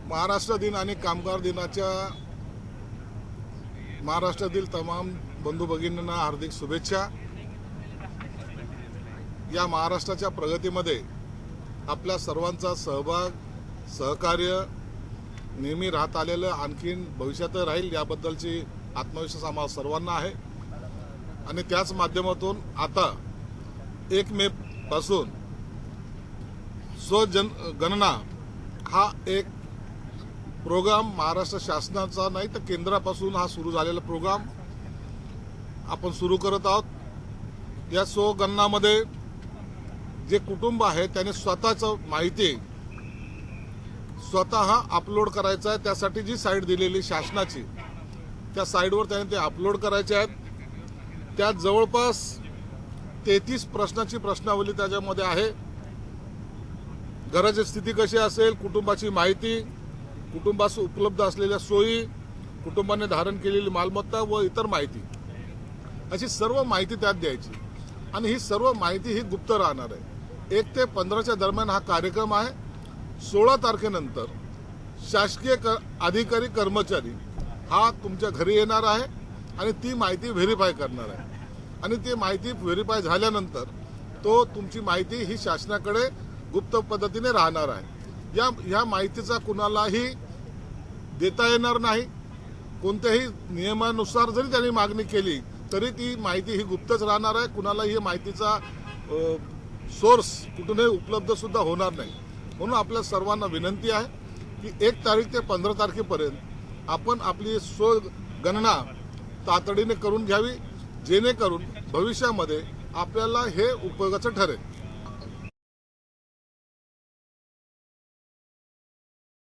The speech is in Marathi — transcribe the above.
महाराष्ट्र दिन आणि कामगार दिनाच्या महाराष्ट्रातील तमाम बंधू भगिनींना हार्दिक शुभेच्छा। या महाराष्ट्राच्या प्रगतीमध्ये आपल्या सर्वांचा सहभाग सहकार्य नेहमी राहत आलेलं आणखीन भविष्यात राहील याबद्दलची आत्मविश्वास आम्हाला सर्वांना आहे। आणि त्याच माध्यमातून आता 1 मे पासून स्वजनगणना हा एक प्रोग्राम महाराष्ट्र शासनाचा नाही तर केंद्रापासून हा सुरू झालेला प्रोग्राम आपण सुरू करत आहोत। या स्वगणनामध्ये जे कुटुंब आहे त्याने स्वतःची माहिती स्वतः अपलोड करायचं आहे। त्यासाठी जी साईट दिलेली शासनाची त्या साईटवर त्याने ते अपलोड करायचे आहेत। त्या जवळपास 33 प्रश्नाची प्रश्नावली त्याच्यामध्ये आहे। घराची स्थिती कशी असेल, कुटुंबाची माहिती, कुटुंबास उपलब्ध असलेल्या सोयी, कुटुंबाने धारण केलेली मालमत्ता व इतर माहिती, अशी सर्व माहिती त्यात द्यायची। आणि ही सर्व माहिती ही गुप्त राहणार आहे। 1 ते 15च्या दरम्यान हा कार्यक्रम आहे। 16 तारखेनंतर शासकीय अधिकारी कर्मचारी हा तुमच्या घरी येणार आहे आणि ती माहिती व्हेरीफाय करणार आहे। आणि ती माहिती व्हेरीफाय झाल्यानंतर तो तुमची माहिती ही शासनाकडे गुप्त पद्धतीने राहणार आहे। या माहितीचा कुणालाही देता येणार नाही। कोणत्याही नियमानुसार जरी त्यांनी मागणी केली तरी ती माहिती ही गुप्तच राहणार आहे। कुणाला ही माहितीचा सोर्स कुठूनही उपलब्ध सुद्धा होणार नाही। म्हणून आपल्या सर्वांना विनंती आहे की 1 तारीख ते 15 तारखेपर्यंत आपण आपली स्वगणना तातडीने करून घ्यावी, जेणेकरून भविष्यामध्ये आपल्याला हे उपयोगाचं ठरेल।